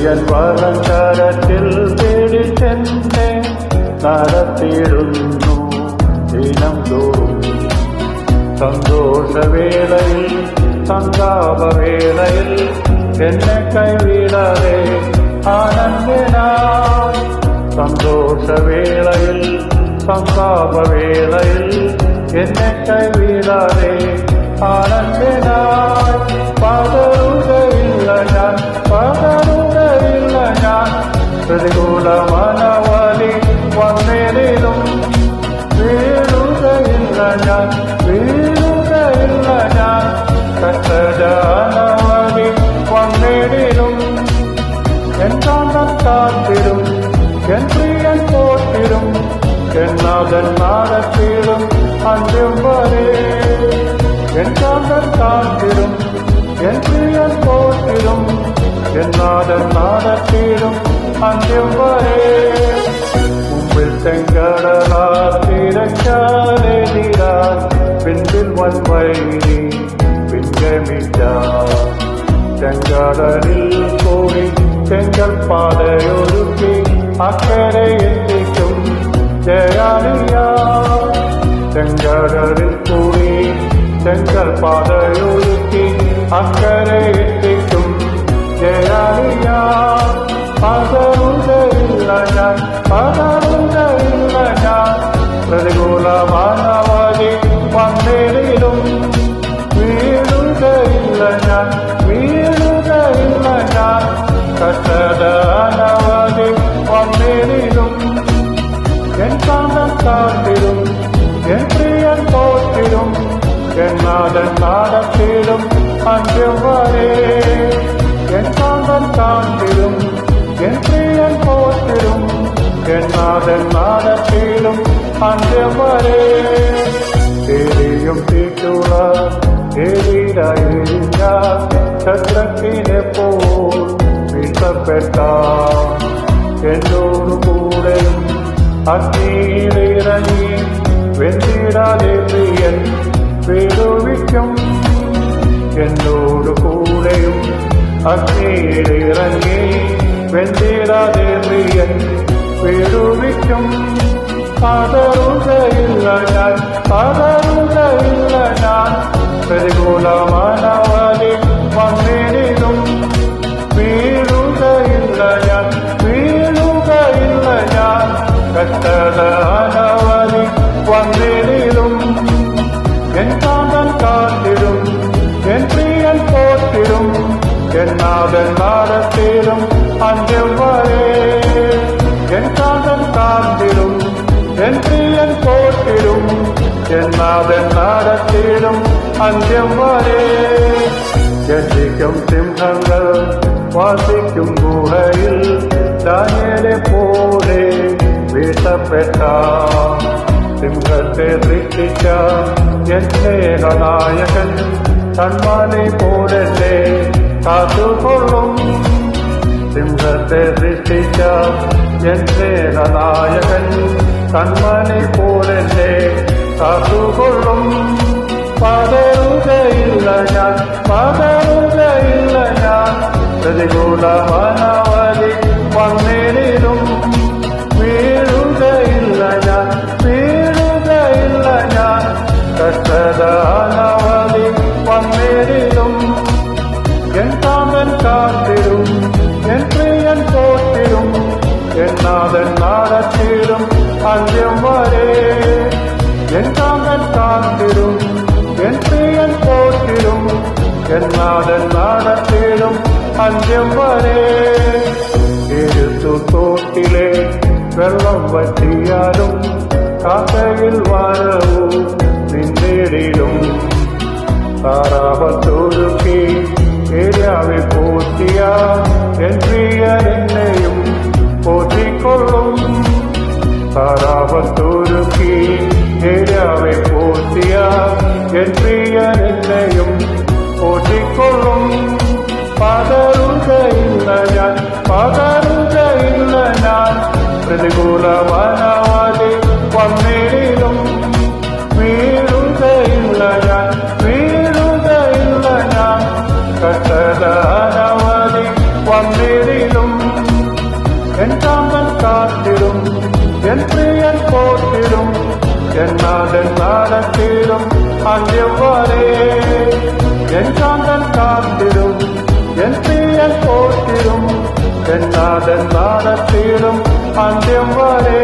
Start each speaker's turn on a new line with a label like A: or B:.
A: പ്രിയൻ വലങ്കരത്തിൽ പിടിച്ചെന്നെ നടത്തിയിടുന്നു ദിനം തോറും. സന്തോഷവേളയിൽ സന്താപവേളയിൽ എന്നെ കൈവിടാതെ ആനന്ദനായി. സന്തോഷവേളയിൽ സന്താപവേളയിൽ എന്നെ കൈവിടാതെ ആനന്ദനായി. പതറുകയില്ല ഞാൻ, പതറുകയില്ല ഞാൻ. പ്രതികൂല മനവലി വന്നേലും വീഴുകയില്ല ഞാൻ, വീഴുകയില്ല ഞാൻ. കഷ്ടജാനവലി വന്നേലും എൻ കാന്തൻ കാത്തിരും, എൻ പ്രിയൻ പോറ്റിരും, എൻ നാഥൻ നാടത്തിലും അന്ത്യം വരെ. എൻ കാന്തൻ കാത്തിരും, എൻ പ്രിയൻ പോറ്റിരും, എൻ നാഥൻ നാടത്തിലും അന്ത്യം വരെ. മുമ്പിൽ ചെങ്കടലാതിരക്കാരെതിരാൻ പിൻപിൽ വൻവൈരി പിൻഗമിച്ചാൻ. ചെങ്കടലിൽ കൂടി ചെങ്കൽ പാതയൊരുക്കി അക്കരെ എത്തിക്കും ജയാലിയാ. ചെങ്കടലിൽ കൂടി ചെങ്കൽ പാതയൊരുക്കി അക്കരെ എത്തിക്കും ജയാലിയാ. പതറുകയില്ല ഞാൻ, പതറുകയില്ല ഞാൻ. പ്രതികൂല മാനവലി വന്നേലും വീഴുകയില്ല ഞാൻ, വീഴുകയില്ല ഞാൻ. കഷ്ടജാനവലി വന്നേലും എൻ കാന്തൻ കാത്തിരും, എൻ പ്രിയൻ പോറ്റിരും, എൻ നാഥൻ നാടത്തിലും അന്ത്യം വരെ. എൻ കാന്തൻ കാത്തിരും, എൻ പ്രിയൻ പോറ്റിരും, എൻ നാഥൻ നാടത്തിലും അന്ത്യം വരെ. എരിയും തീറ്റുള്ള എതിരായിരിക്ക ശത്രത്തിനെ പോൽ വീഴ്ത്തപ്പെട്ട എന്നോടു കൂടെയും അഗ്നിയിലിറങ്ങി വെന്തിടാതെ പ്രിയൻ വിടുവിക്കും. എന്നോടു കൂടെയും അഗ്നിയിലിറങ്ങി വെന്തിടാതെ പ്രിയൻ വിടുവിക്കും. പതറുകയില്ല ഞാൻ, പതറുകയില്ല ഞാൻ. പ്രതികൂല മനവലി വന്നേലും വീഴുകയില്ല ഞാൻ, വീഴുകയില്ല ഞാൻ. കഷ്ടജാനവലി വന്നേലും എൻ കാന്തൻ കാത്തിരും, എൻ പ്രിയൻ പോറ്റിരും, എൻ നാഥൻ നാടത്തിലും അന്ത്യം വരെ. എൻ കാന്തൻ കാത്തിരും, എൻ പ്രിയൻ പോറ്റിരും, എൻ നാഥൻ നാടത്തിലും അന്ത്യം വരെ. ഗർജിക്കും സിംഹങ്ങൾ വാസിക്കും ഗുഹയിൽ ദാനിയേലെ പോലെ വീഴ്ത്തപ്പെട്ട. സിംഹത്തെ സൃഷ്ടിച്ച എൻ സ്നേഹനായകൻ കൺമാനെ പോലെ കാത്തുകൊള്ളും. സിംഹത്തെ സൃഷ്ടിച്ച എൻ സ്നേഹനായകൻ കൺമാനെ പോലെ കാത്തുകൊള്ളും. പതറുകയില്ല ഞാൻ, പതറുകയില്ല ഞാൻ. പ്രതികൂല മനവലി വന്നേലും വീഴുകയില്ല ഞാൻ, വീഴുകയില്ല ഞാൻ. കഷ്ടജാനവലി വന്നേലും എൻ കാന്തൻ കാത്തിരും, എൻ പ്രിയൻ പോറ്റിരും, എൻ നാഥൻ നാടത്തിലും അന്ത്യം വരെ. എൻ കാന്തൻ കാത്തിരും, എൻ പ്രിയൻ പോറ്റിരും, എൻ നാഥൻ നാടത്തിലും അന്ത്യം വരെ. എഴുത്തു തോട്ടിലെ വെള്ളം വറ്റിയാലും കാക്കയിൽ വരവും നിന്നിടിലും. താറാപത്തൊരുക്കി ഏരാവെ പോറ്റിയ എൻ പ്രിയൻ എന്നെയും പോറ്റിക്കൊള്ളും. താറാപത്തൊരുക്കി ഏരാവെ പോറ്റിയ എൻ പ്രിയൻ എന്നെയും പോറ്റിക്കൊള്ളും. പതറുകയില്ല ഞാൻ, പതറുകയില്ല ഞാൻ. പ്രതികൂല മനവലി വന്നേലും വീഴുകയില്ല ഞാൻ, காத்திடும் என் பிரியன் போற்றிடும் என் நாதன் நடத்திடும் அங்கெவ்வாறே என் காந்தன் காத்திடும் என் பிரியன் போற்றிடும் என் நாதன் நடத்திடும் அங்கெவ்வாறே